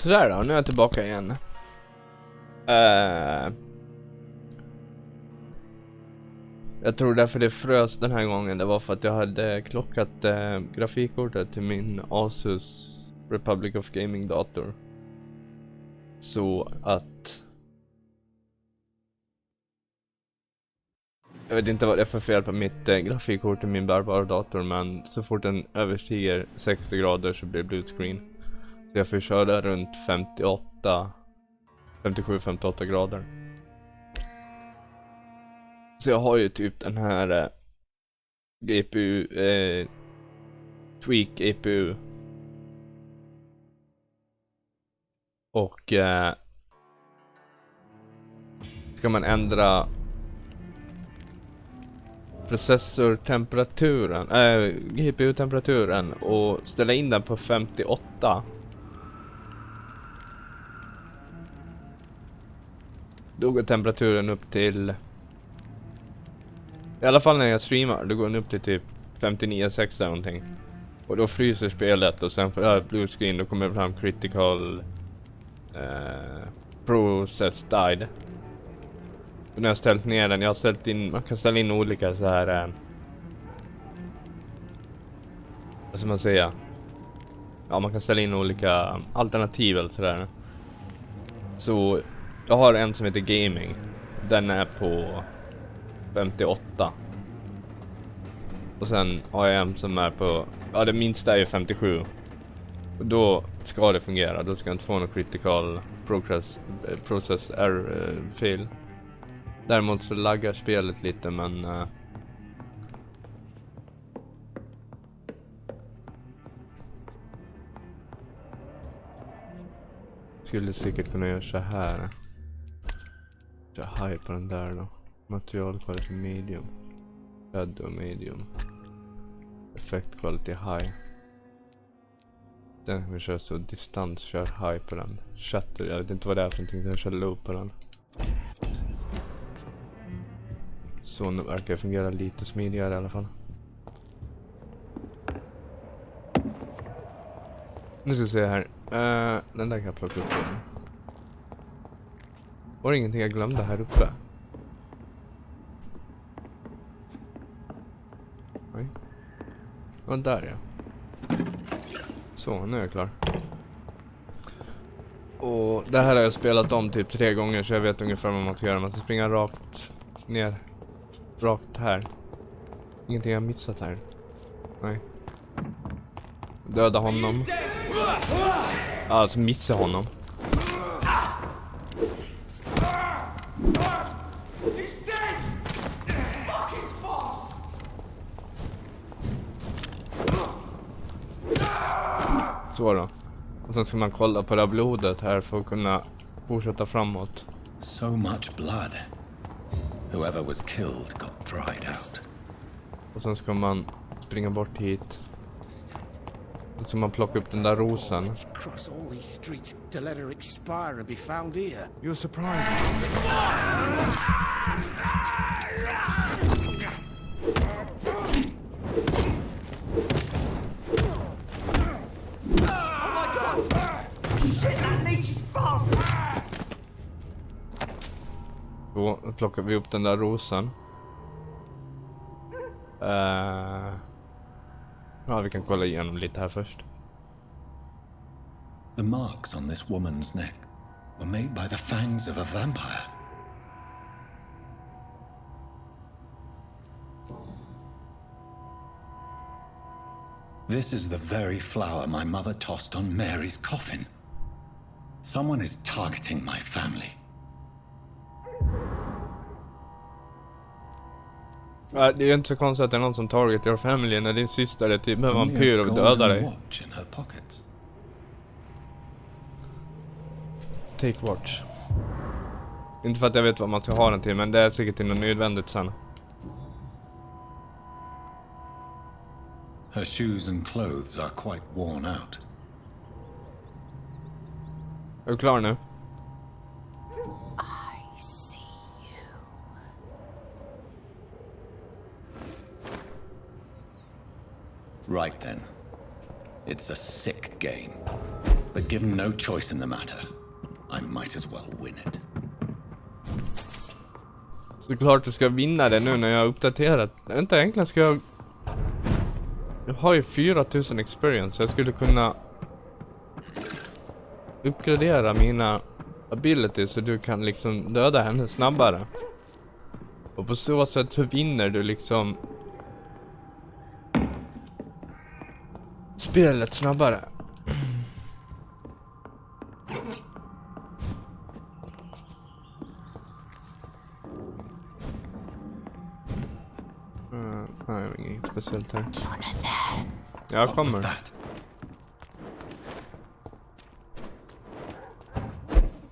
Sådär då, nu är jag tillbaka igen. Jag tror därför det frös den här gången. Det var för att jag hade klockat grafikkortet till min Asus Republic of Gaming dator. Så att jag vet inte vad det är för fel på mitt grafikkort i min bärbara dator, men så fort den överstiger 60 grader så blir det blue screen. Så jag får köra runt 57-58 grader. Så jag har ju typ den här GPU, tweak GPU. Och ska man ändra processortemperaturen, GPU-temperaturen och ställa in den på 58. Då går temperaturen upp till, i alla fall när jag streamar, då går den upp till typ 59-60 någonting. Och då fryser spelet och sen får jag blue screen, då kommer det fram critical process died. Och när jag har ställt ner den, jag har ställt in, man kan ställa in olika så här vad ska man säga? Ja, man kan ställa in olika alternativ eller sådär. Så jag har en som heter gaming. Den är på 58. Och sen har jag en som är på, ja, det minsta är 57. Och då ska det fungera. Då ska jag inte få någon critical process error fail. Däremot så laggar spelet lite, men skulle säkert kunna göra så här. Jag high på den där då. Material quality medium. Shadow medium. Effect quality high. Den kan vi köra så distans, kör high på den. Shutter, jag vet inte vad det är för någonting, jag kör low på den. Så nu verkar det fungera lite smidigare i alla fall. Nu ska vi se här. Den där kan jag plocka upp igen. Var det ingenting jag glömde här uppe? Nej. Ja, där ja. Så, nu är jag klar. Och det här har jag spelat om typ 3 gånger, så jag vet ungefär vad man ska göra. Man ska springa rakt ner. Rakt här. Ingenting jag missat här. Nej. Döda honom. Alltså missa honom. Så då. Och sen ska man kolla på det här blodet här för att kunna fortsätta framåt. So much blood. Whoever was killed got dried out. Och sen ska man springa bort hit. Och så man plocka upp den där rosen. Cross all these streets to let her expire and be found here. You're surprising. Då plockar vi upp den där rosen. Ja, vi kan kolla igenom lite här först. The marks on this woman's neck were made by the fangs of a vampire. This is the very flower my mother tossed on Mary's coffin. Someone is targeting my family. Det är ju inte så konstigt att det är någon som target your family när din syster är typ en vampyr och dödar dig. Take watch. Inte för att jag vet vad man ska ha den till, men det är säkert inte nödvändigt sen. Her shoes and clothes are quite worn out. Är du klar nu? I see you. Right then. It's a sick game. But given no choice in the matter, I might as well win it. Såklart du ska vinna det nu när jag har uppdaterat. Inte egentligen ska jag... Jag har ju 4000 experience. Så jag skulle kunna uppgradera mina abilities så du kan liksom döda henne snabbare. Och på så sätt så vinner du liksom spelet snabbare. Nej, inget speciellt här. Jonathan! Jag kommer.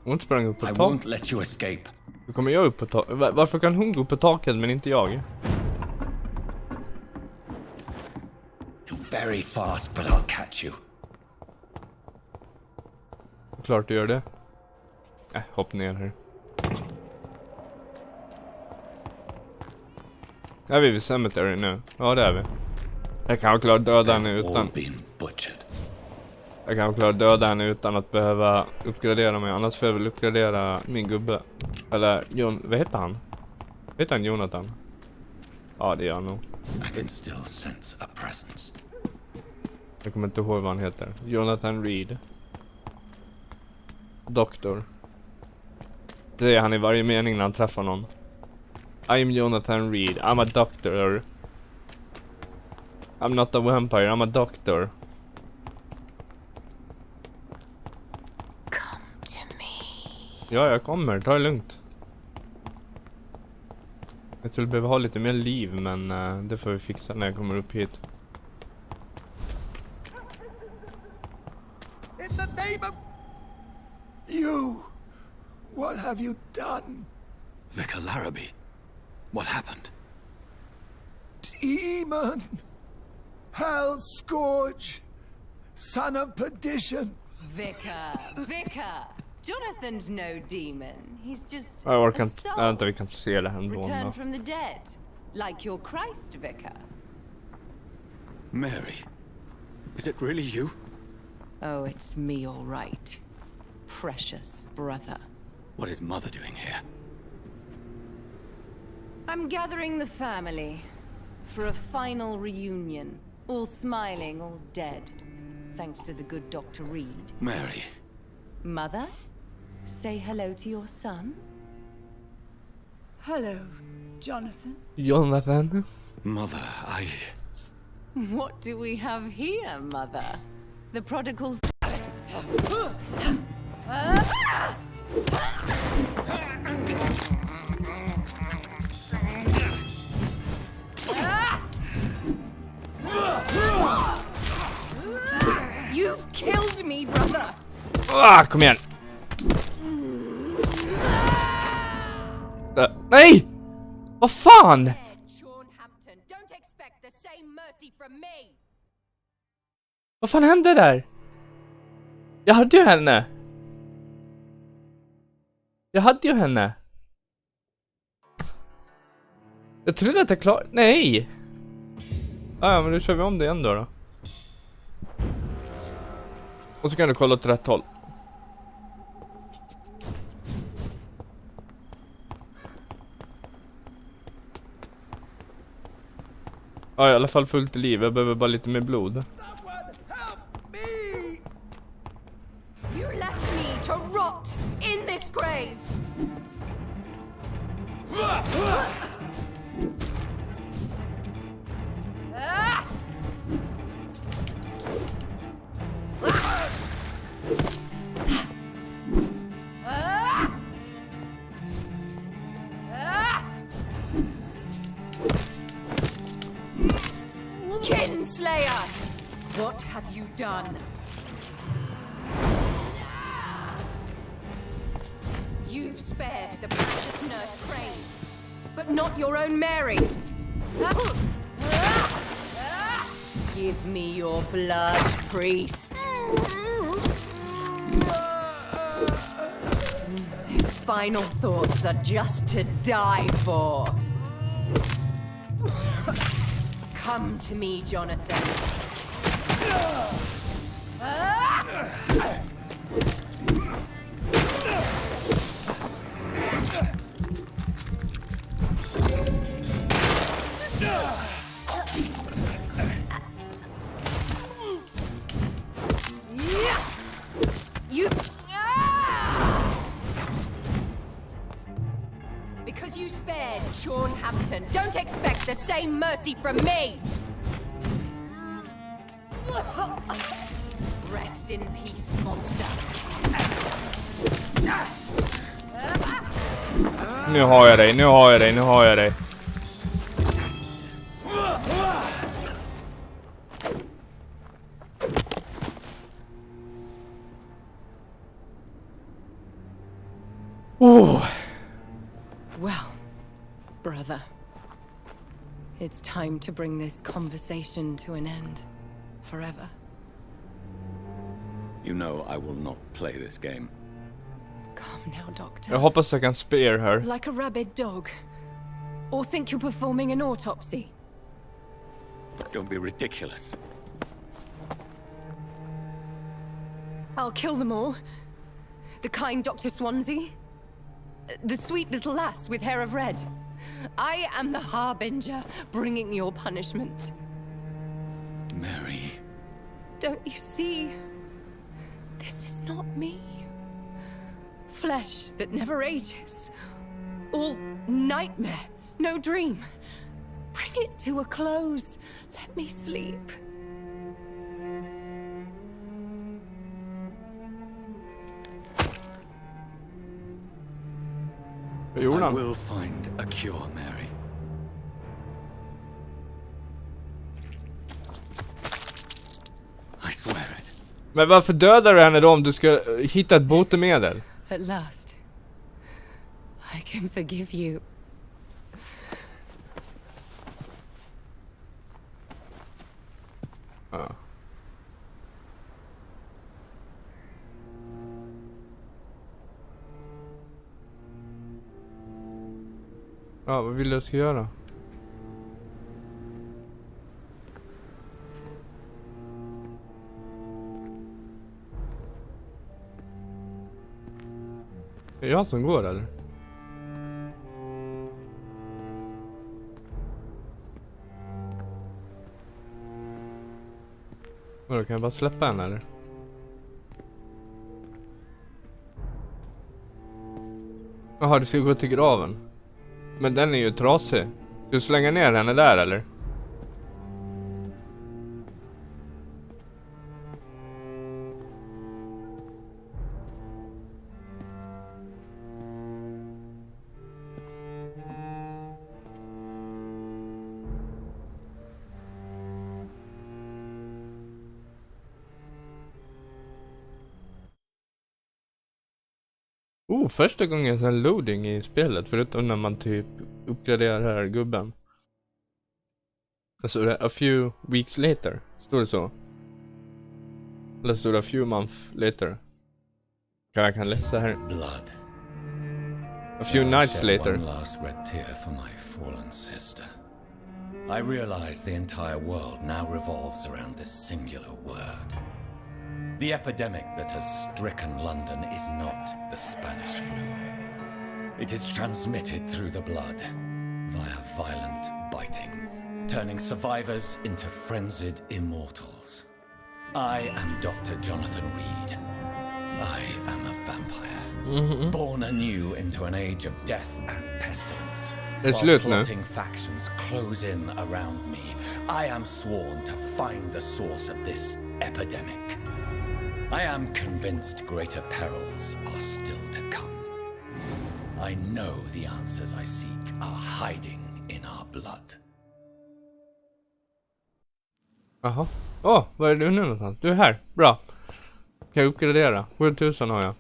Hon sprang upp på I taket. won't let you escape. Hur kommer jag upp på taket? Varför kan hon gå upp på taket men inte jag? You're very fast, but I'll catch you. Klart du gör det. Hopp ner här. Är vi vid cemetery nu? Ja, det är vi. Jag kan klara döda henne utan... Jag kan klara döda henne utan att behöva uppgradera mig. Annars får jag väl uppgradera min gubbe. Eller, vad heter han? Heter han Jonathan? Ja, det gör han nog. I can still sense a presence. Jag kommer inte ihåg vad han heter. Jonathan Reed. Doktor. Det är han i varje mening när han träffar någon. I'm Jonathan Reed. I'm a doctor. I'm not a vampire. I'm a doctor. Come to me. Ja, jag kommer. Ta det lugnt. Jag skulle behöva ha lite mer liv, men det får vi fixa när jag kommer upp hit. In the name of... You! What have you done? Vicar Larrabee, what happened? Demon! Hell Scourge! Son of perdition! Vicar! Jonathan's no demon. He's just Jag orkar a inte, soul. jag inte vi kan se det ändå. Returned from the dead. Like your Christ, Vicar. Mary, is it really you? Oh, it's me all right. Precious brother. What is Mother doing here? I'm gathering the family for a final reunion. All smiling, all dead. Thanks to the good Dr. Reed. Mary, Mother, say hello to your son. Hello, Jonathan. Jonathan? Mother, What do we have here, Mother? The prodigal... You've killed me, brother! Kom igen! Nej! Vad fan? Don't expect the same mercy from me. Vad fan hände där? Jag hade ju henne. Jag trodde att jag klarade... Nej! Ja, men då kör vi om det igen då. Och så kan du kolla åt rätt håll. Ja, i alla fall fullt i liv. Jag behöver bara lite mer blod. Someone help me! You left me to rot in this grave. Kinslayer! What have you done? You've spared the precious nurse Crane, but not your own Mary. Give me your blood, priest. Final thoughts are just to die for. Come to me, Jonathan. same mercy from me! Rest in peace, monster. Nu har jag dig, nu har jag dig, nu har jag dig. Oh. Well, brother. It's time to bring this conversation to an end. Forever. You know I will not play this game. Calm now, Doctor. Jag hoppas jag kan spare her. Like a rabid dog. Or think you're performing an autopsy. Don't be ridiculous. I'll kill them all. The kind Dr. Swansea. The sweet little lass with hair of red. I am the harbinger, bringing your punishment. Mary. Don't you see? This is not me. Flesh that never ages. All nightmare, no dream. Bring it to a close. Let me sleep. I will find a cure, Mary. I swear it. Men varför dödar du henne då om du ska hitta ett botemedel? At last, I can forgive you. Ja. Ja, vad vill du jag ska göra? Är det jag som går eller? Vadå, kan jag bara släppa henne eller? Jaha, du ska gå till graven. Men den är ju trasig. Ska du slänga ner henne där eller? Första gången sen loading i spelet, förutom när man typ uppgraderar här gubben. Alltså det a few weeks later, står det så? Eller står det a few months later? Jag kan läsa här. Blood. A few nights later. One last red tear for my fallen sister. I realize the entire world now revolves around this singular word. The epidemic that has stricken London is not the Spanish flu. It is transmitted through the blood via violent biting, turning survivors into frenzied immortals. I am Dr. Jonathan Reed. I am a vampire, born anew into an age of death and pestilence. While plotting factions close in around me, I am sworn to find the source of this epidemic. I am convinced greater perils are still to come. I know the answers I seek are hiding in our blood. Jaha. Vad är du nu någonstans? Du är här. Bra. Kan jag uppgradera? 7000 har jag.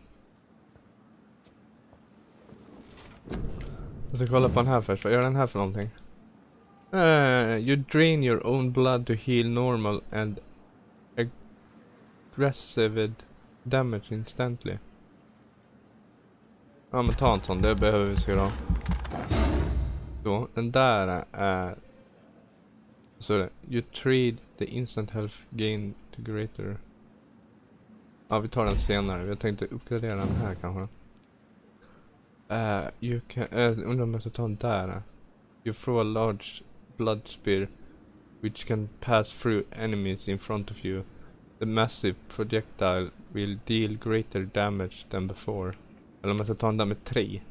Jag ska kolla på den här först. Vad gör den här för någonting? You drain your own blood to heal normal and aggressive damage instantly. Ja men ta en sån, det behöver vi se då. Så, den där är... Så det, you trade the instant health gain to greater. Ja vi tar den senare, jag tänkte uppgradera den här kanske. You can, undrar om jag ska ta den där. You throw a large blood spear which can pass through enemies in front of you. The massive projectile will deal greater damage than before. Eller om jag ska ta den där med 3.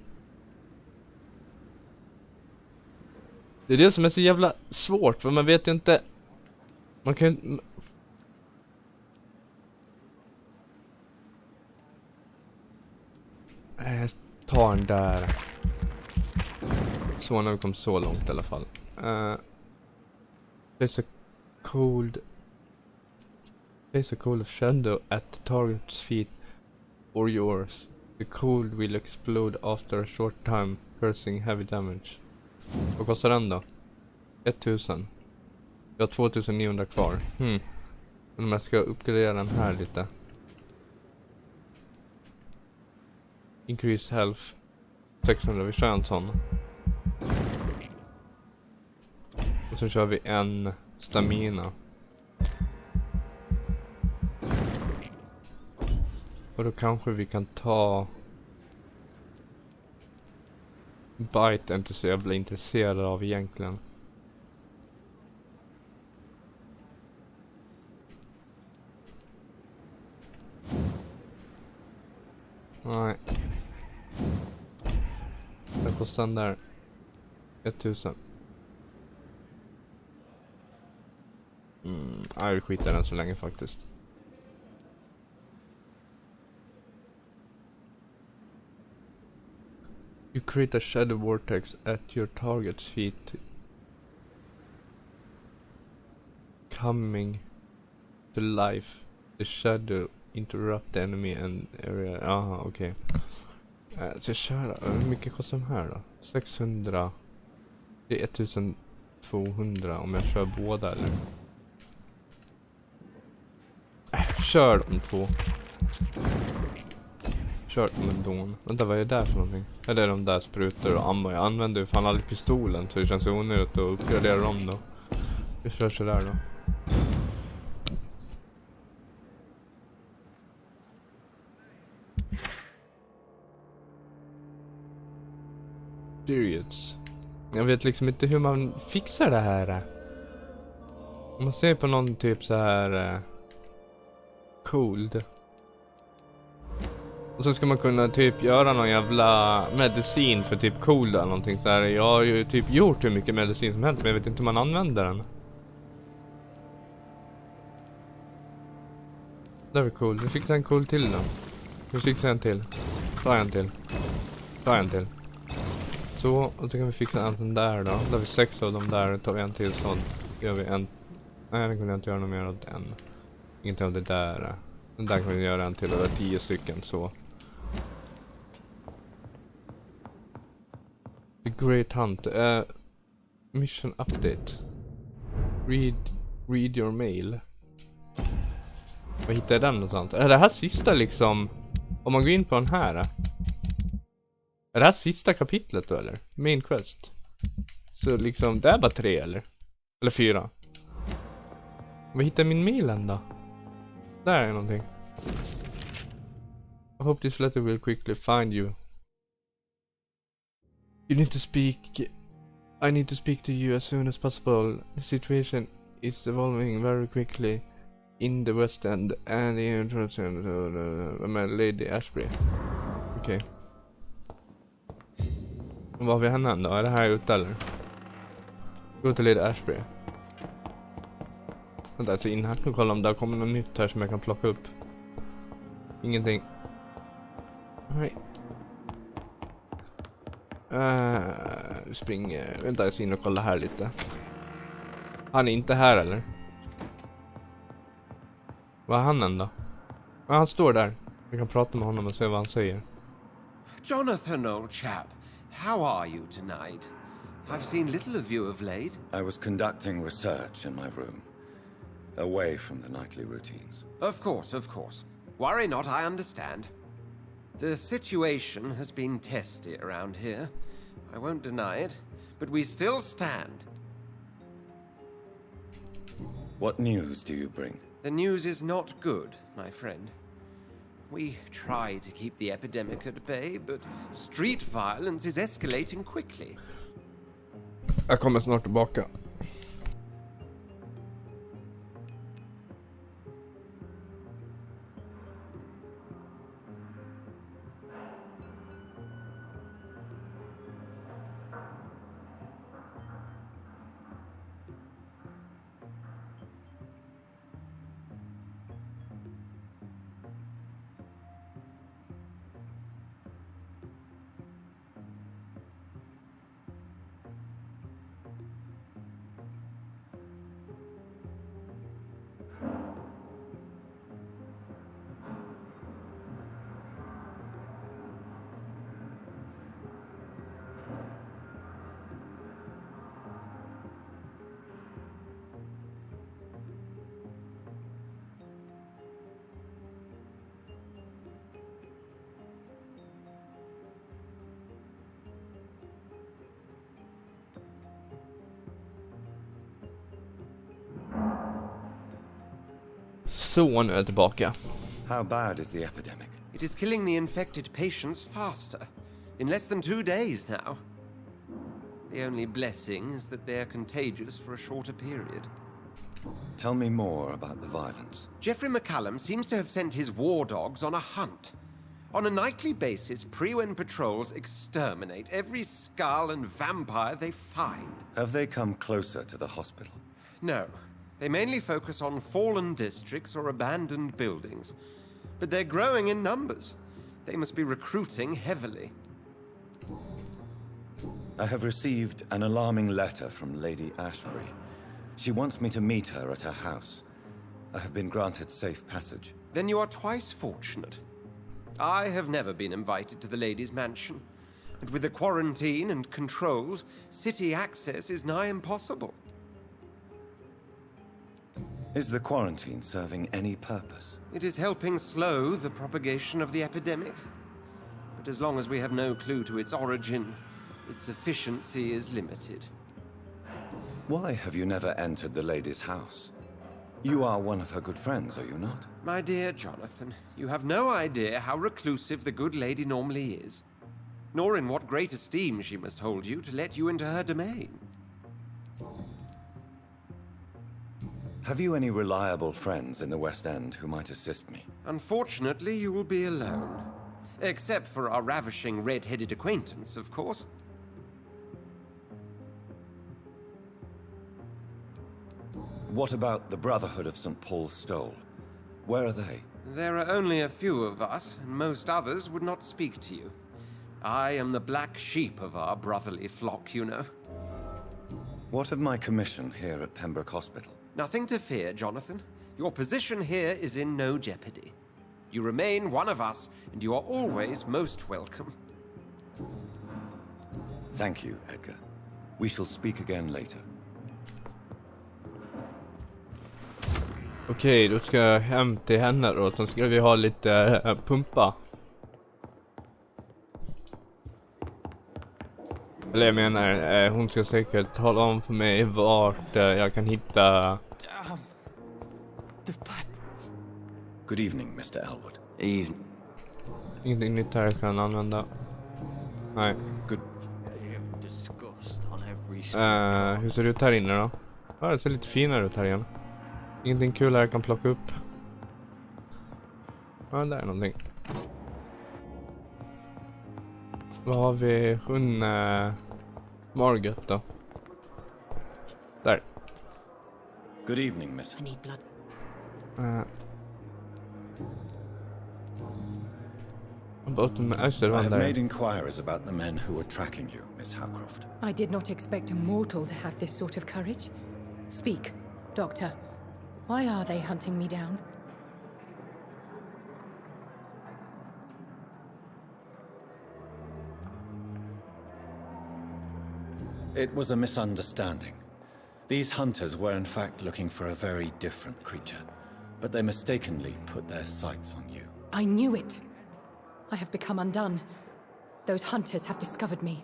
Det är det som är så jävla svårt, för man vet ju inte. Man kan ta den där. Så när vi kom så långt i alla fall. There's a cold shadow at the target's feet or yours. The cold will explode after a short time, causing heavy damage. Vad kostar den då? 1000. Jag har 2900 kvar. Men om jag ska uppgradera den här lite. Increase health 600, vi kör en sån. Och så kör vi en stamina. Och då kanske vi kan ta Bite, inte så jävla intresserad av egentligen. Nej. Vad kostar den där? 1000. Jag skiter den så länge faktiskt. You create a shadow vortex at your target's feet. Coming to life. The shadow interrupt the enemy and area. Aha, okej. Så jag kör. Hur mycket kostar de här då? 600. Det är 1200 om jag kör båda eller? Kör de två. Kör de ändå. Vänta, vad är det där för någonting? Är det de där sprutor och ammo? Jag använder ju fan aldrig pistolen, så det känns onödigt att uppgradera dem då. Vi kör sådär då. Serious. Jag vet liksom inte hur man fixar det här. Om man ser på någon typ så här cold. Och så ska man kunna typ göra någon jävla medicin för typ cold eller någonting så här. Jag har ju typ gjort hur mycket medicin som helst, men jag vet inte hur man använder den. Det är väl cool. Vi fixar en cool till då. Vi fixar en till. Ta en till. Ta en till. Så, och så kan vi fixa en sån där då. Då har vi 6 av dem där. Då tar vi en till sån. Då gör vi en. Nej, den kunde jag inte göra något mer av den. Ingenting av det där. Den där kan vi göra en till. Och det är 10 stycken så. The Great Hunt. Mission update. Read your mail. Vad hittar jag den någonstans? Är det här sista liksom? Om man går in på den här. Är det här sista kapitlet då eller? Main quest. Så liksom, det är bara 3 eller? Eller 4. Vad hittar min mail än då? Där är någonting. I hope this letter will quickly find you. You need to speak. I need to speak to you as soon as possible. The situation is evolving very quickly in the West End and the entrance to Lady Ashbury. Okej. Okay. Vad har vi henne än då? Är det här ute eller? Gå till Lady Ashbury. Vänta, alltså in här och kolla om det kommer något nytt här som jag kan plocka upp. Ingenting. Nej. Springer. Vänta, jag ska in och kolla här lite. Han är inte här eller? Vad är han än då? Ja, han står där. Jag kan prata med honom och se vad han säger. Jonathan, old chap, how are you tonight? I've seen little of you of late. I was conducting research in my room, away from the nightly routines. Of course, of course. Worry not, I understand. The situation has been testy around here. I won't deny it, but we still stand. What news do you bring? The news is not good, my friend. We try to keep the epidemic at bay, but street violence is escalating quickly. Jag kommer snart tillbaka. Så, nu är jag tillbaka. How bad is the epidemic? It is killing the infected patients faster. In less than 2 days now. The only blessing is that they are contagious for a shorter period. Tell me more about the violence. Jeffrey McCallum seems to have sent his war dogs on a hunt. On a nightly basis, Prewen patrols exterminate every skull and vampire they find. Have they come closer to the hospital? No. They mainly focus on fallen districts or abandoned buildings. But they're growing in numbers. They must be recruiting heavily. I have received an alarming letter from Lady Ashbury. She wants me to meet her at her house. I have been granted safe passage. Then you are twice fortunate. I have never been invited to the lady's mansion. And with the quarantine and controls, city access is nigh impossible. Is the quarantine serving any purpose? It is helping slow the propagation of the epidemic. But as long as we have no clue to its origin, its efficiency is limited. Why have you never entered the lady's house? You are one of her good friends, are you not? My dear Jonathan, you have no idea how reclusive the good lady normally is, nor in what great esteem she must hold you to let you into her domain. Have you any reliable friends in the West End who might assist me? Unfortunately, you will be alone. Except for our ravishing red-headed acquaintance, of course. What about the Brotherhood of St. Paul's Stole? Where are they? There are only a few of us, and most others would not speak to you. I am the black sheep of our brotherly flock, you know. What of my commission here at Pembroke Hospital? Nothing to fear, Jonathan. Your position here is in no jeopardy. You remain one of us, and you are always most welcome. Thank you, Edgar. We shall speak again later. Okej, då ska jag hem till henne då. Sen ska vi ha lite pumpa. Eller jag menar, hon ska säkert tala om för mig vart jag kan hitta... Good evening, Mr. Elwood. Evening. Ingenting nytt här jag kan använda. Nej. Good. Hur ser det ut här inne då? Ja, det ser lite finare ut här igen. Ingenting kul här jag kan plocka upp. Ja, där är någonting. Vad har vi? Hon Margaret då. Där. Good evening, miss. I need blood. I have made inquiries about the men who were tracking you, Miss Howcroft. I did not expect a mortal to have this sort of courage. Speak, Doctor. Why are they hunting me down? It was a misunderstanding. These hunters were in fact looking for a very different creature, but they mistakenly put their sights on you. I knew it. I have become undone. Those hunters have discovered me,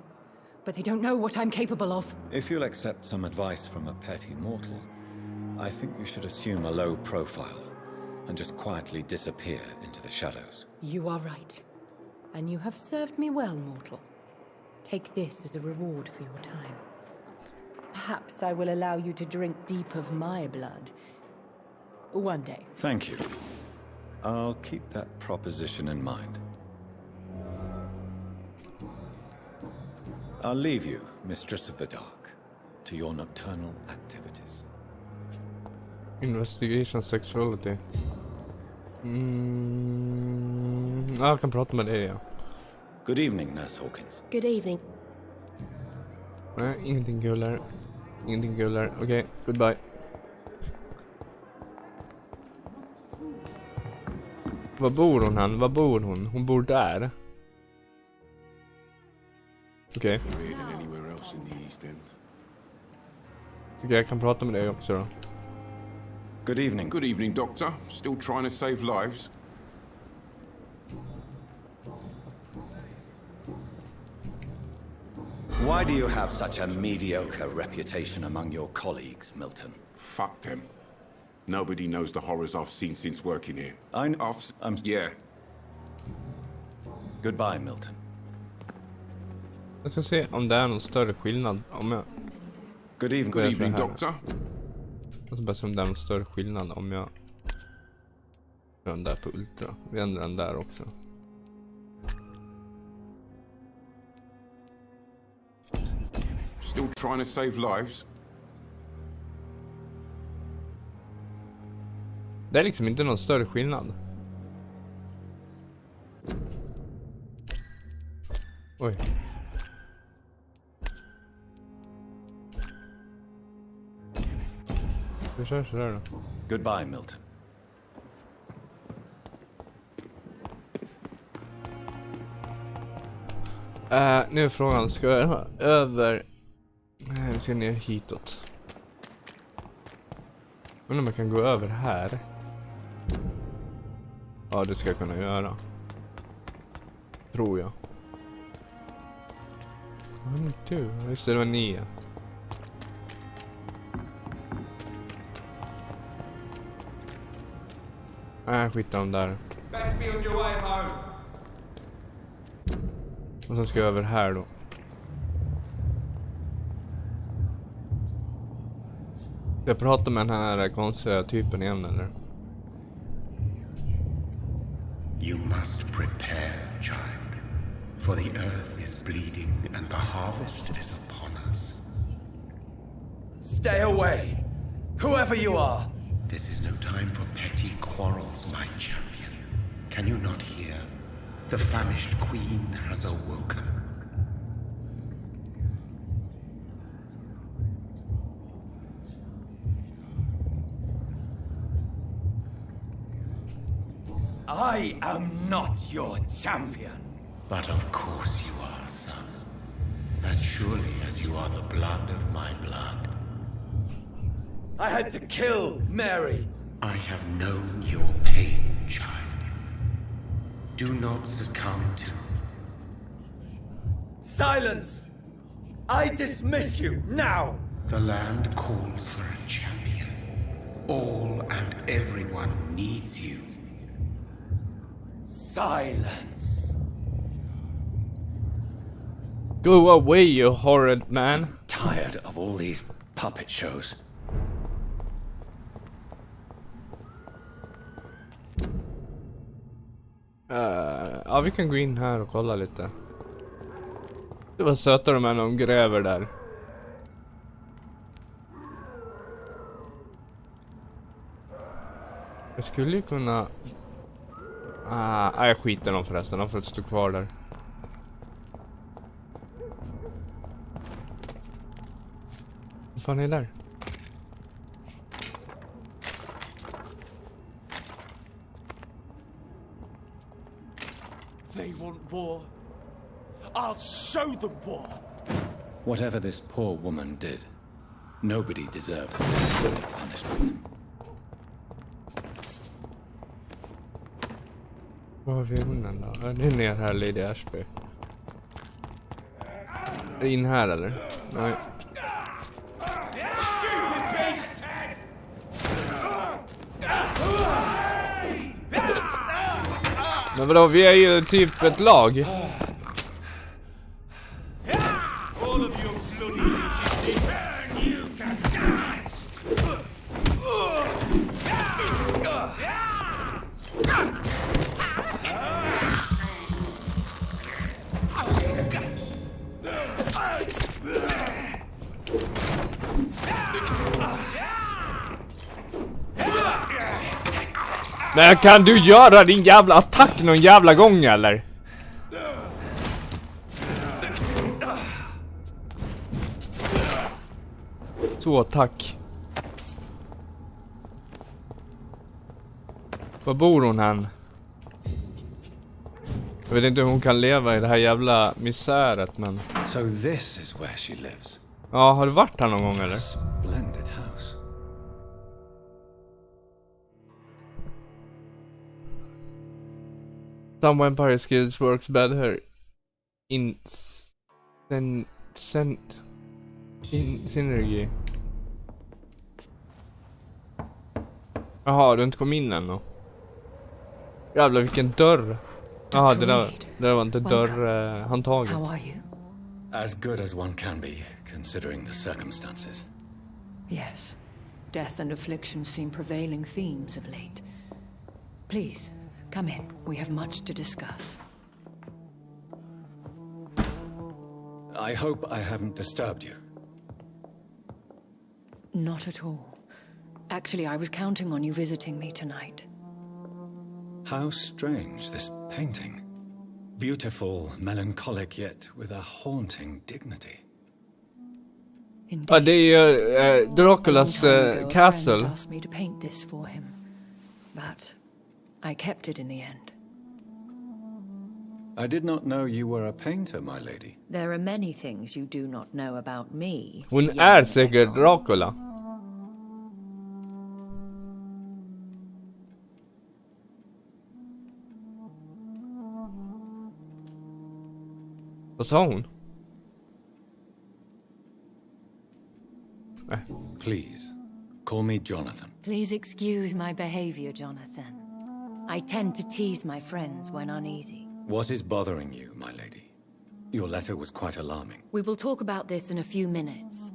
but they don't know what I'm capable of. If you'll accept some advice from a petty mortal, I think you should assume a low profile and just quietly disappear into the shadows. You are right. And you have served me well, mortal. Take this as a reward for your time. Perhaps I will allow you to drink deep of my blood. One day. Thank you. I'll keep that proposition in mind. I'll leave you, Mistress of the Dark, to your nocturnal activities. Investigation sexuality. Jag kan prata med dig, ja. Good evening, Nurse Hawkins. Good evening. Nej, ingenting kul här. Ingenting kul här. Okej, goodbye. Var bor hon han? Var bor hon? Hon bor där. Okej. Okej, jag kan prata med dig också då. Good evening. Good evening, Doctor. Still trying to save lives? Why do you have such a mediocre reputation among your colleagues, Milton? Fuck them. Nobody knows the horrors I've seen since working here. Yeah. Goodbye, Milton. Jag ska se om det är någon större skillnad om jag... Good evening. Good evening, Doctor. Jag ska bara se om det är någon större skillnad om jag... Den där på ultra. Vi ändrar den där också. Still trying to save lives? Det är liksom inte någon större skillnad. Oj. Vi kör sådär då. Goodbye, Milton. Nu är frågan, ska jag över... Nej, vi ska ner hitåt. Undrar om jag kan gå över här. Ja, det ska jag kunna göra. Tror jag. Just det, det var 9. Nej, skit om där. Och sen ska jag över här då. Jag pratar med den här konstiga typen igen eller? You must prepare, child, for the earth is bleeding and the harvest is upon us. Stay away, whoever you are. This is no time for petty quarrels, my champion. Can you not hear? The famished queen has awoken. I am not your champion. But of course you are, son. As surely as you are the blood of my blood. I had to kill Mary. I have known your pain, child. Do not succumb to... Silence! I dismiss you now! The land calls for a champion. All and everyone needs you. Silence! Go away, you horrid man. Tired of all these puppet shows. Ja, vi kan gå in här och kolla lite. Det var sötare med när de gräver där. Jag skulle ju kunna... jag skiter dem förresten, de får stå kvar där. Vad fan är det där? They want war. I'll show them war. Whatever this poor woman did, nobody deserves this sort of punishment. Vad har vi hunden då? Det är ner här, Lady Ashby. In här eller? Nej. Men vadå, vi är ju typ ett lag. Men kan du göra din jävla attack någon jävla gång eller? Så tack. Var bor hon än? Jag vet inte hur hon kan leva i det här jävla misäret, men... So this is where she lives. Ja, har du varit här någon gång eller? Splendid house. Some vampire skills works better in synergy. Jaha, du har inte kommit in än då? Jävlar, vilken dörr. Jaha, det var inte dörrhandtaget. How are you? As good as one can be, considering the circumstances. Yes. Death and affliction seem prevailing themes of late. Please, come in. We have much to discuss. I hope I haven't disturbed you. Not at all. Actually, I was counting on you visiting me tonight. How strange, this painting. Beautiful, melancholic, yet with a haunting dignity. Indeed. Ja, det är ju Draculas A castle. friend asked me to paint this for him, but I kept it in the end. I did not know you were a painter, my lady. There are many things you do not know about me. Hon young är säkert Ekon. Dracula. Vad sa hon? Please, call me Jonathan. Please excuse my behavior, Jonathan. I tend to tease my friends when uneasy. What is bothering you, my lady? Your letter was quite alarming. We will talk about this in a few minutes.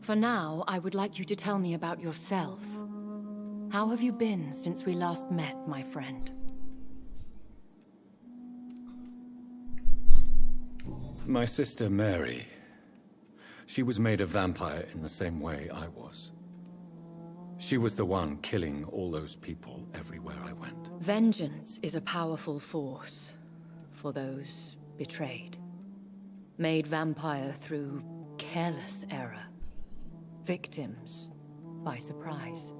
For now, I would like you to tell me about yourself. How have you been since we last met, my friend? My sister Mary. She was made a vampire in the same way I was. She was the one killing all those people everywhere I went. Vengeance is a powerful force for those betrayed. Made vampire through careless error. Victims by surprise.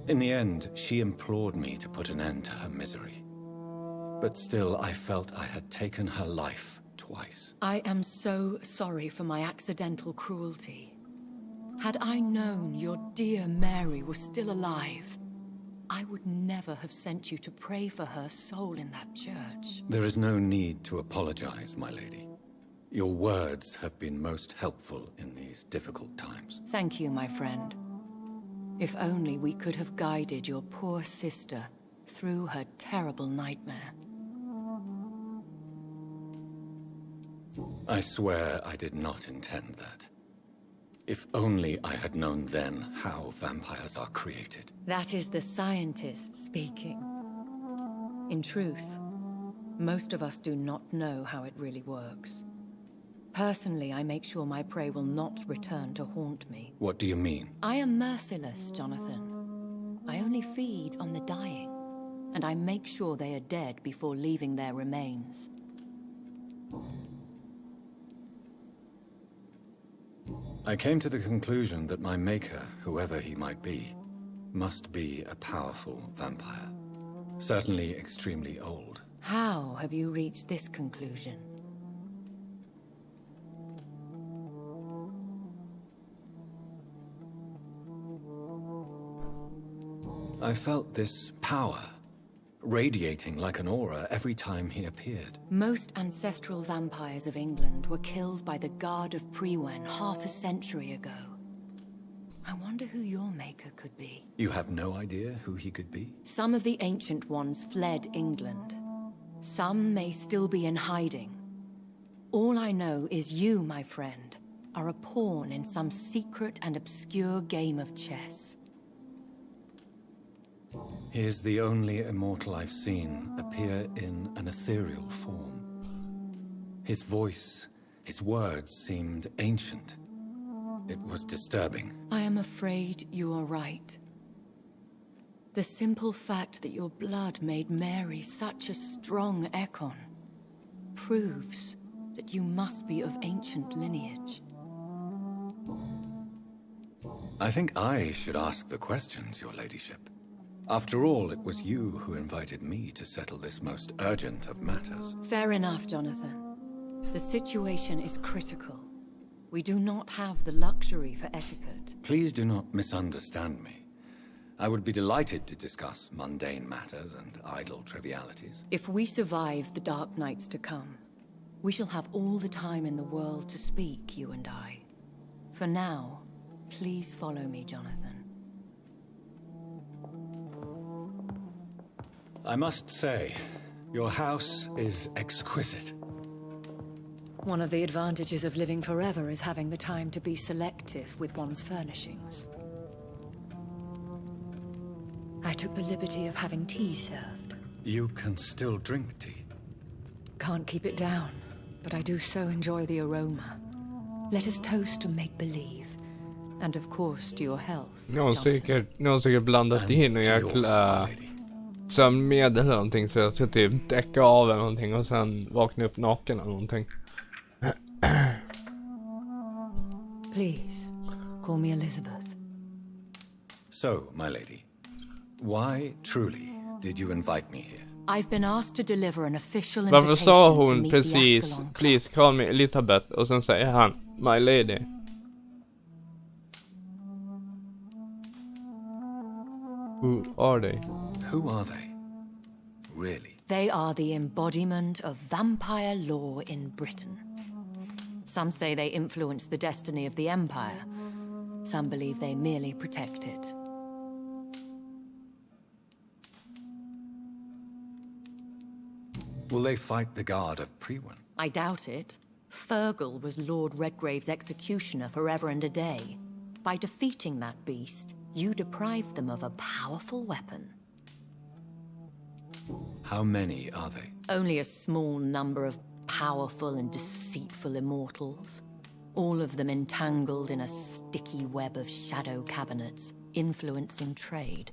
In the end, she implored me to put an end to her misery. But still, I felt I had taken her life twice. I am so sorry for my accidental cruelty. Had I known your dear Mary was still alive, I would never have sent you to pray for her soul in that church. There is no need to apologize, my lady. Your words have been most helpful in these difficult times. Thank you, my friend. If only we could have guided your poor sister through her terrible nightmare. I swear I did not intend that. If only I had known then how vampires are created. That is the scientist speaking. In truth, most of us do not know how it really works. Personally, I make sure my prey will not return to haunt me. What do you mean? I am merciless, Jonathan. I only feed on the dying, and I make sure they are dead before leaving their remains. I came to the conclusion that my maker, whoever he might be, must be a powerful vampire. Certainly extremely old. How have you reached this conclusion? I felt this power, radiating like an aura every time he appeared. Most ancestral vampires of England were killed by the Guard of Prewen half a century ago. I wonder who your maker could be. You have no idea who he could be? Some of the ancient ones fled England. Some may still be in hiding. All I know is you, my friend, are a pawn in some secret and obscure game of chess. He is the only immortal I've seen appear in an ethereal form. His voice, his words seemed ancient. It was disturbing. I am afraid you are right. The simple fact that your blood made Mary such a strong Ekon proves that you must be of ancient lineage. I think I should ask the questions, your ladyship. After all, it was you who invited me to settle this most urgent of matters. Fair enough, Jonathan. The situation is critical. We do not have the luxury for etiquette. Please do not misunderstand me. I would be delighted to discuss mundane matters and idle trivialities. If we survive the dark nights to come, We shall have all the time in the world to speak, you and I. For now, please follow me, Jonathan. I must say, your house is exquisite. One of the advantages of living forever is having the time to be selective with one's furnishings. I took the liberty of having tea served. You can still drink tea? Can't keep it down, but I do so enjoy the aroma. Let us toast to make-believe. And of course to your health. Någon säkert blandat in en jäkla sömnmedel eller någonting, så jag ska typ däcka av eller någonting och sen vakna upp naken eller någonting. Please, call me Elizabeth. So, my lady, why truly did you invite me here? I've been asked to deliver an official Varför invitation sa to hon meet the precis Ascalon Club? please call me Elizabeth och sen säger han my lady? Who are they? Who are they? Really? They are the embodiment of vampire law in Britain. Some say they influence the destiny of the Empire. Some believe they merely protect it. Will they fight the guard of Priwen? I doubt it. Fergal was Lord Redgrave's executioner forever and a day. By defeating that beast, you deprived them of a powerful weapon. How many are they? Only a small number of powerful and deceitful immortals. All of them entangled in a sticky web of shadow cabinets, influencing trade.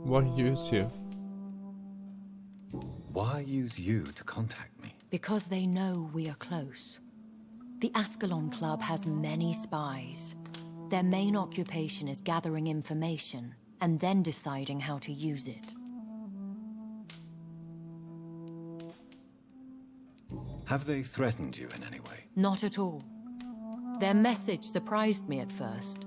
Why use you? Why use you to contact me? Because they know we are close. The Ascalon Club has many spies. Their main occupation is gathering information and then deciding how to use it. Have they threatened you in any way? Not at all. Their message surprised me at first,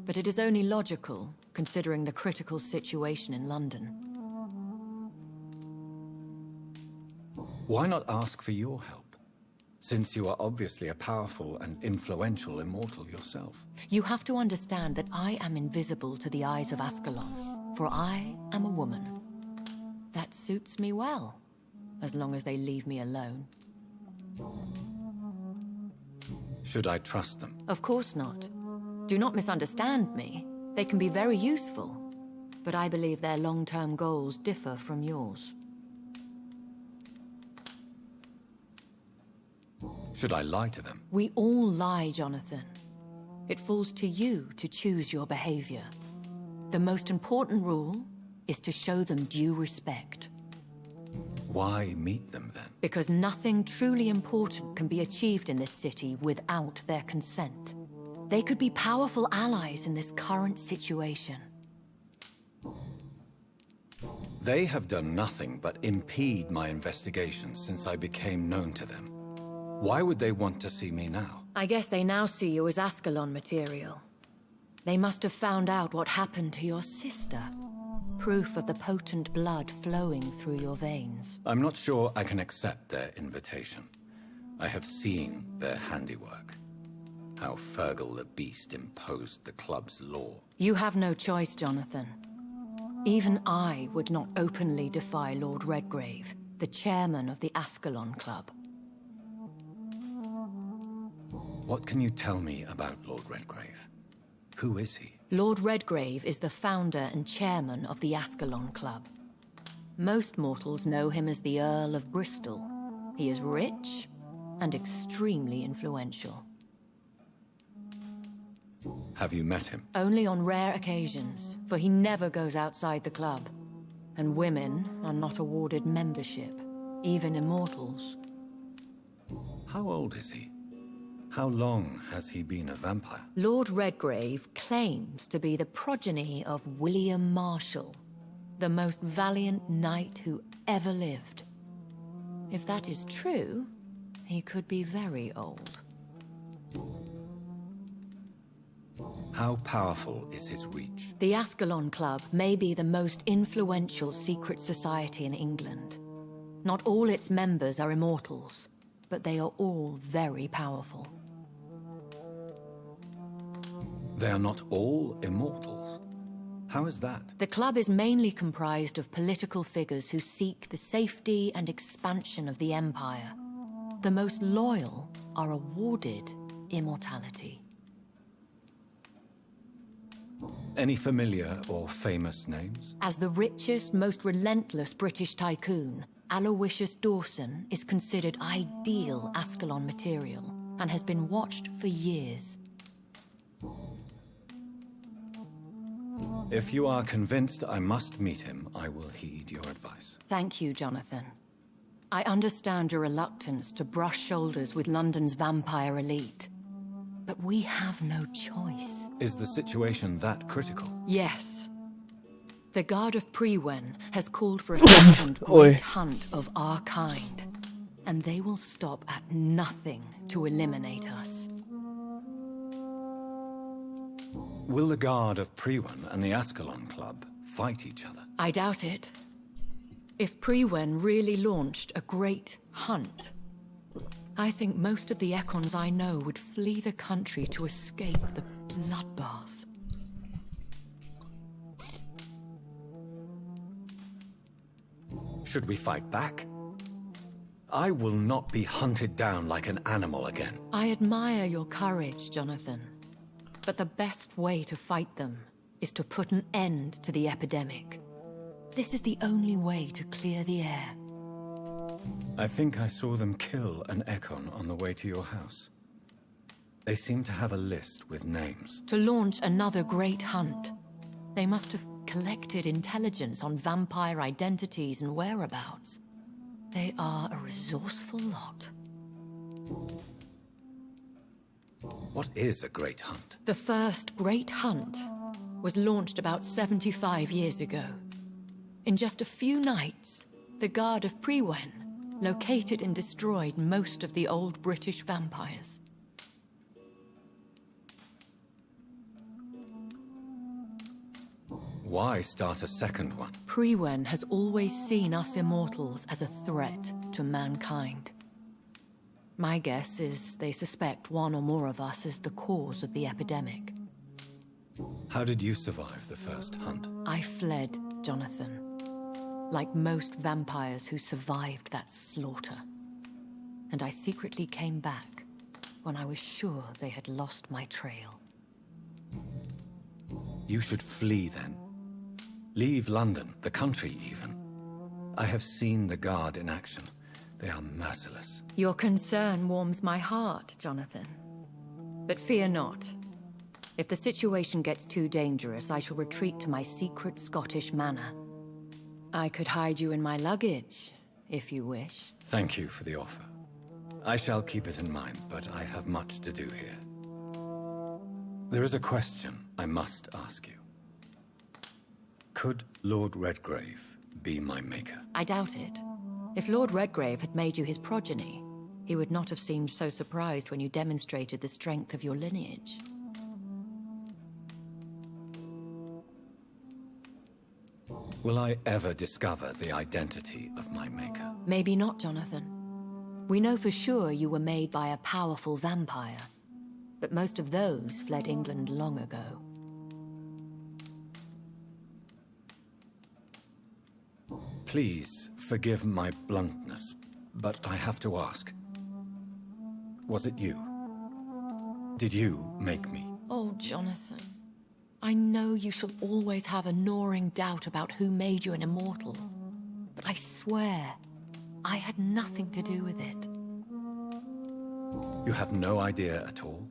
but it is only logical, considering the critical situation in London. Why not ask for your help? Since you are obviously a powerful and influential immortal yourself. You have to understand that I am invisible to the eyes of Ascalon, for I am a woman. That suits me well, as long as they leave me alone. Should I trust them? Of course not. Do not misunderstand me. They can be very useful, but I believe their long-term goals differ from yours. Should I lie to them? We all lie, Jonathan. It falls to you to choose your behavior. The most important rule is to show them due respect. Why meet them then? Because nothing truly important can be achieved in this city without their consent. They could be powerful allies in this current situation. They have done nothing but impede my investigations since I became known to them. Why would they want to see me now? I guess they now see you as Ascalon material. They must have found out what happened to your sister. Proof of the potent blood flowing through your veins. I'm not sure I can accept their invitation. I have seen their handiwork. How Fergal the Beast imposed the club's law. You have no choice, Jonathan. Even I would not openly defy Lord Redgrave, the chairman of the Ascalon Club. What can you tell me about Lord Redgrave? Who is he? Lord Redgrave is the founder and chairman of the Ascalon Club. Most mortals know him as the Earl of Bristol. He is rich and extremely influential. Have you met him? Only on rare occasions, for he never goes outside the club. And women are not awarded membership, even immortals. How old is he? How long has he been a vampire? Lord Redgrave claims to be the progeny of William Marshall, the most valiant knight who ever lived. If that is true, he could be very old. How powerful is his reach? The Ascalon Club may be the most influential secret society in England. Not all its members are immortals, but they are all very powerful. They are not all immortals. How is that? The club is mainly comprised of political figures who seek the safety and expansion of the Empire. The most loyal are awarded immortality. Any familiar or famous names? As the richest, most relentless British tycoon, Aloysius Dawson is considered ideal Ascalon material and has been watched for years. If you are convinced I must meet him, I will heed your advice. Thank you, Jonathan. I understand your reluctance to brush shoulders with London's vampire elite. But we have no choice. Is the situation that critical? Yes. The Guard of Prewen has called for a second great hunt of our kind. And they will stop at nothing to eliminate us. Will the Guard of Prewen and the Ascalon Club fight each other? I doubt it. If Prewen really launched a great hunt, I think most of the Econs I know would flee the country to escape the bloodbath. Should we fight back? I will not be hunted down like an animal again. I admire your courage, Jonathan. But the best way to fight them is to put an end to the epidemic. This is the only way to clear the air. I think I saw them kill an Econ on the way to your house. They seem to have a list with names. To launch another great hunt, they must have collected intelligence on vampire identities and whereabouts. They are a resourceful lot. What is a great hunt? The first great hunt was launched about 75 years ago. In just a few nights, the Guard of Prewen located and destroyed most of the old British vampires. Why start a second one? Prewen has always seen us immortals as a threat to mankind. My guess is they suspect one or more of us is the cause of the epidemic. How did you survive the first hunt? I fled, Jonathan. Like most vampires who survived that slaughter. And I secretly came back when I was sure they had lost my trail. You should flee then. Leave London, the country even. I have seen the Guard in action. They are merciless. Your concern warms my heart, Jonathan. But fear not. If the situation gets too dangerous, I shall retreat to my secret Scottish manor. I could hide you in my luggage, if you wish. Thank you for the offer. I shall keep it in mind, but I have much to do here. There is a question I must ask you. Could Lord Redgrave be my maker? I doubt it. If Lord Redgrave had made you his progeny, he would not have seemed so surprised when you demonstrated the strength of your lineage. Will I ever discover the identity of my maker? Maybe not, Jonathan. We know for sure you were made by a powerful vampire, but most of those fled England long ago. Please forgive my bluntness, but I have to ask. Was it you? Did you make me? Oh, Jonathan. I know you shall always have a gnawing doubt about who made you an immortal. But I swear, I had nothing to do with it. You have no idea at all?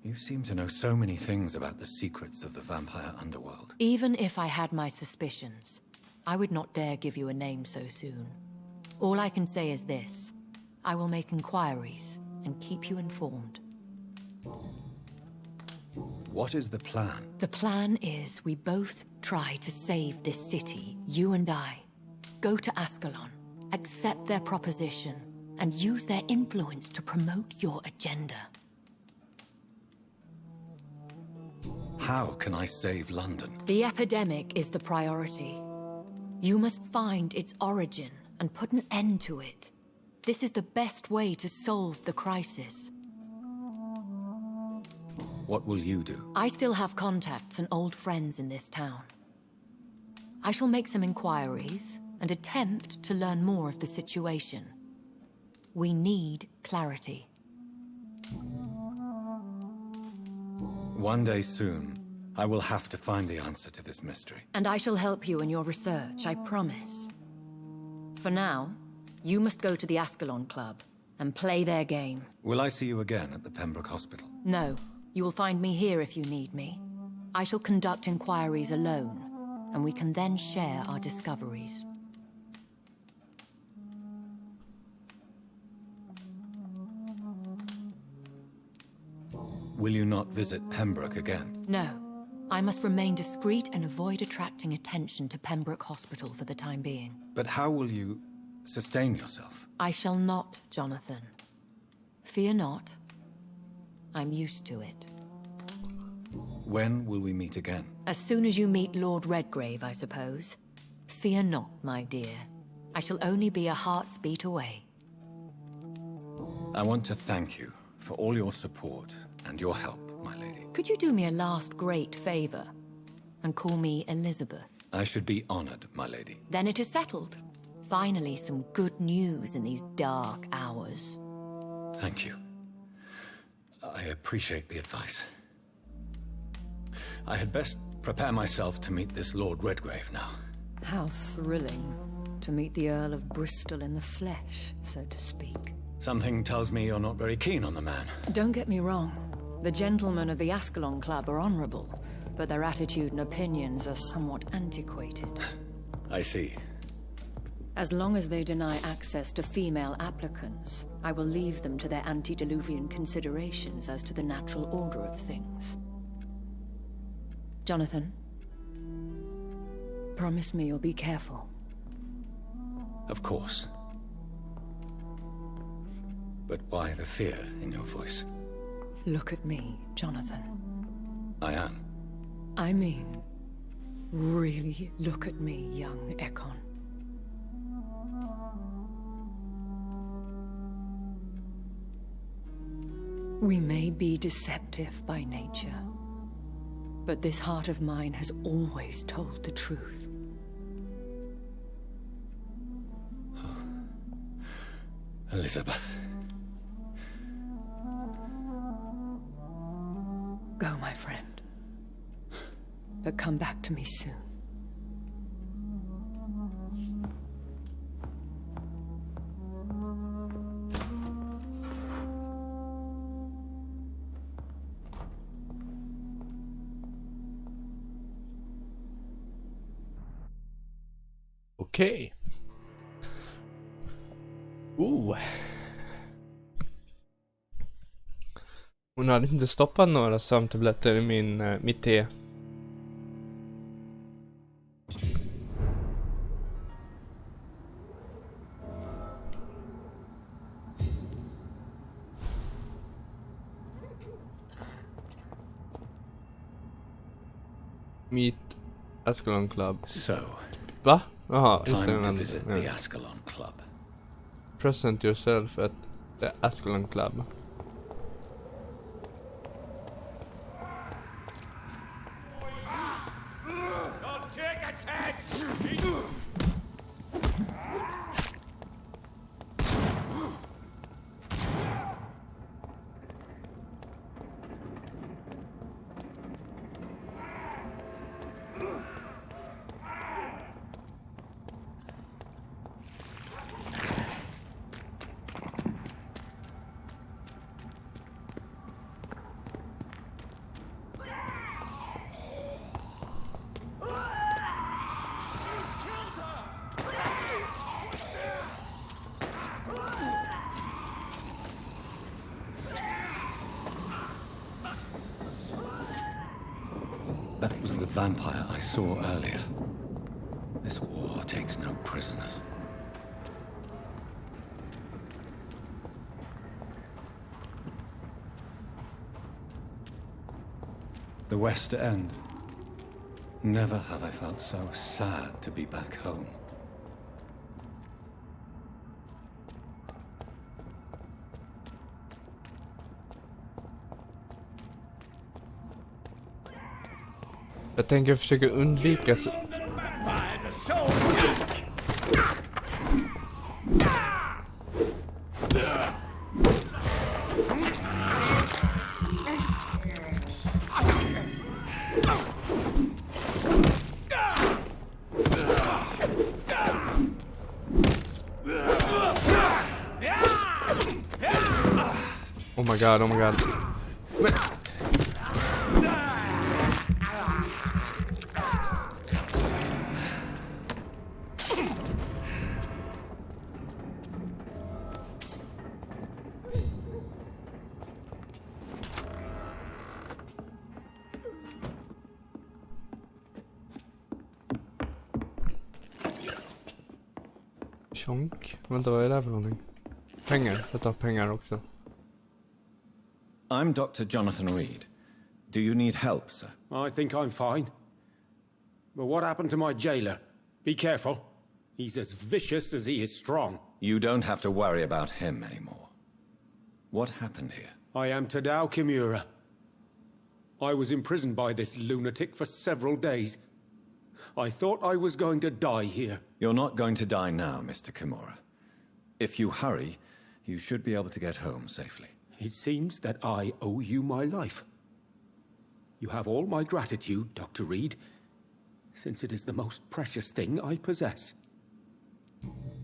You seem to know so many things about the secrets of the vampire underworld. Even if I had my suspicions, I would not dare give you a name so soon. All I can say is this. I will make inquiries and keep you informed. What is the plan? The plan is we both try to save this city, you and I. Go to Ascalon, accept their proposition, and use their influence to promote your agenda. How can I save London? The epidemic is the priority. You must find its origin and put an end to it. This is the best way to solve the crisis. What will you do? I still have contacts and old friends in this town. I shall make some inquiries and attempt to learn more of the situation. We need clarity. One day soon, I will have to find the answer to this mystery. And I shall help you in your research, I promise. For now, you must go to the Ascalon Club and play their game. Will I see you again at the Pembroke Hospital? No, you will find me here if you need me. I shall conduct inquiries alone, and we can then share our discoveries. Will you not visit Pembroke again? No. I must remain discreet and avoid attracting attention to Pembroke Hospital for the time being. But how will you sustain yourself? I shall not, Jonathan. Fear not. I'm used to it. When will we meet again? As soon as you meet Lord Redgrave, I suppose. Fear not, my dear. I shall only be a heart's beat away. I want to thank you for all your support and your help, my lady. Could you do me a last great favor and call me Elizabeth? I should be honored, my lady. Then it is settled. Finally, some good news in these dark hours. Thank you. I appreciate the advice. I had best prepare myself to meet this Lord Redgrave now. How thrilling to meet the Earl of Bristol in the flesh, so to speak. Something tells me you're not very keen on the man. Don't get me wrong. The gentlemen of the Ascalon Club are honorable, but their attitude and opinions are somewhat antiquated. I see. As long as they deny access to female applicants, I will leave them to their antediluvian considerations as to the natural order of things. Jonathan, promise me you'll be careful. Of course. But why the fear in your voice? Look at me, Jonathan. I am. I mean, really look at me, young Ekon. We may be deceptive by nature, but this heart of mine has always told the truth. Elizabeth. Go, my friend. But come back to me soon. Okej. Hon hade inte stoppat några sömntabletter i mitt te. Meet Ascalon Club. So, Va? Jaha, time to visit the Ascalon Club. Present yourself at the Ascalon Club. That was the vampire I saw earlier. This war takes no prisoners. The West End. Never have I felt so sad to be back home. Jag tänker försöka undvika Oh my god, oh my god. Chonk. Vänta, vad är det här för någonting? Pengar. Jag tar pengar också. I'm Dr. Jonathan Reed. Do you need help, sir? I think I'm fine. But what happened to my jailer? Be careful. He's as vicious as he is strong. You don't have to worry about him anymore. What happened here? I am Tadao Kimura. I was imprisoned by this lunatic for several days. I thought I was going to die here. You're not going to die now, Mr. Kimura. If you hurry, you should be able to get home safely. It seems that I owe you my life. You have all my gratitude, Dr. Reed, since it is the most precious thing I possess.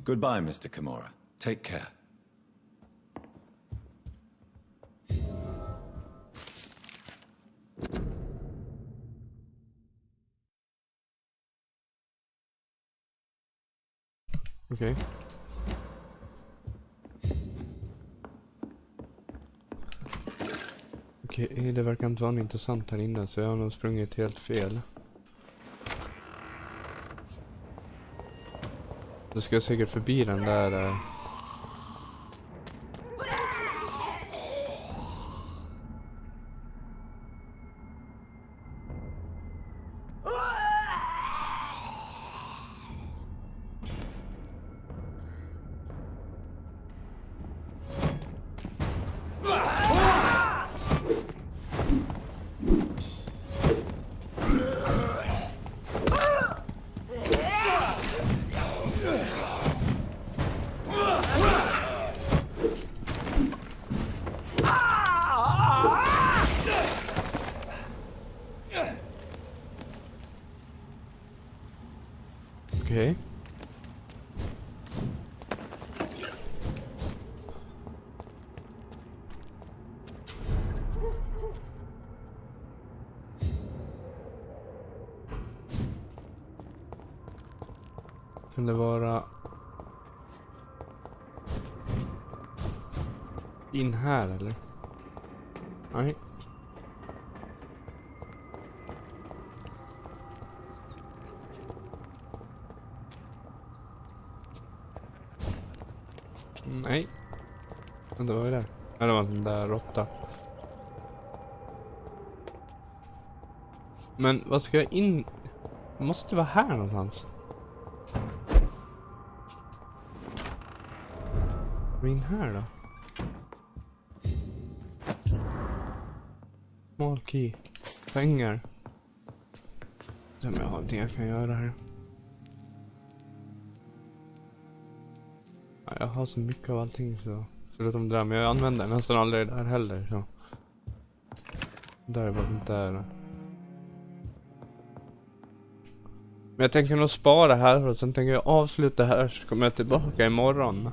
Goodbye, Mr. Kimura. Take care. Okej. Okej, det verkar inte vara intressant här inne, så jag har nog sprungit helt fel. Då ska jag säkert förbi den där... Okej. Kan det vara in här eller? Nej. Nej. Vänta, vad är det? Ja, det var den där råtta. Men vad ska jag in? Det måste vara här någonstans. Vad är in här då? Small key. Pengar. Jag har någonting jag kan göra här. Jag har så mycket av allting så förutom det där, men jag använder nästan aldrig det där heller så. Där var det inte där. Men jag tänker nog spara här och sen tänker jag avsluta här så kommer jag tillbaka imorgon.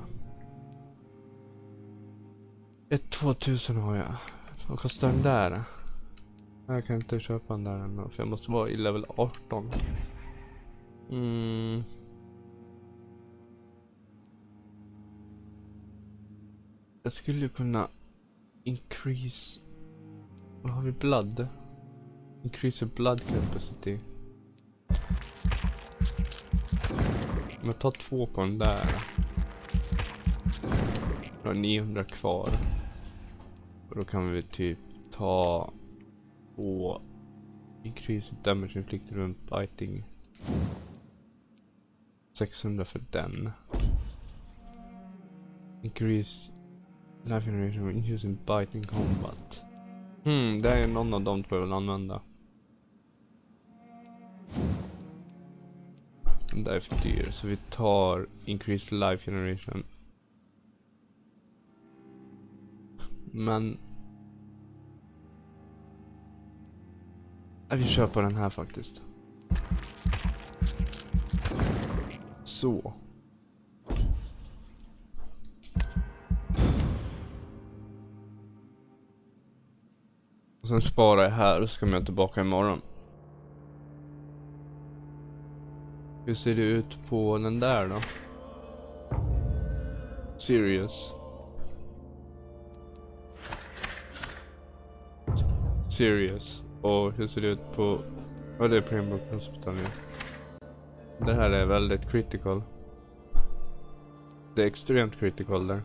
2000 har jag. Vad kostar den där? Jag kan inte köpa den där ännu för jag måste vara i level 18. Jag skulle kunna increase. Vad har vi? Blood. Increase blood capacity. Om jag tar 2 på den där. Jag har 900 kvar. Och då kan vi typ ta 2 Increase damage inflicted when biting. 600 för den. Increase life generation when using biting combat. Det är någon av dem tror jag vill använda. Det är för dyr, så vi tar increase life generation. Men vi kör på den här faktiskt. Så. Och sen sparar jag här och så kommer jag tillbaka imorgon. Hur ser det ut på den där då? Sirius. Sirius. Och hur ser det ut på... Ja, det är Pembroke Hospital nu. Det här är väldigt critical. Det är extremt critical där.